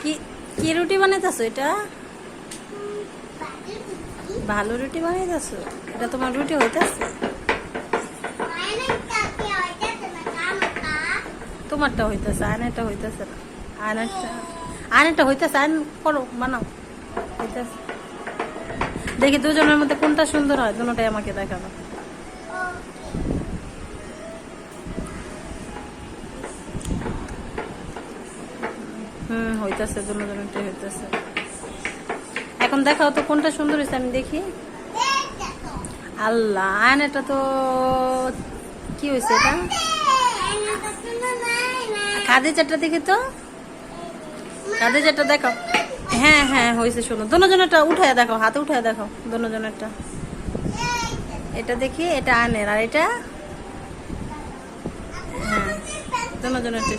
কি কি রুটি বানাইতেছো? এটা ভালো রুটি বানাইতেছো? এটা তোমার রুটি হইতেছে? তোমারটা হইতেছে, আয়নাটা হইতেছে না। আয়নাটা হইতেছে, আয়ন করো, বানাও। হইতেছে। দেখি দুজনের মধ্যে কোনটা সুন্দর হয়, দুটোটাই আমাকে দেখাবো। হইতেছে, দুজনেরটাই হইতেছে। এখন দেখাও তো কোনটা সুন্দর হয়েছে, আমি দেখি। আল্লাহ, আয়নাটা তো কি হয়েছে এটা? খাদিজাটা দেখি তো, খাদিজাটা দেখো। হ্যাঁ হ্যাঁ হয়েছে, শোনো, দুজনেরটা উঠায় দেখো, হাতে উঠায় দেখো দুজনেরটা। এটা দেখি, এটা আয়নের, আর এটা হ্যাঁ দুজনেরটা।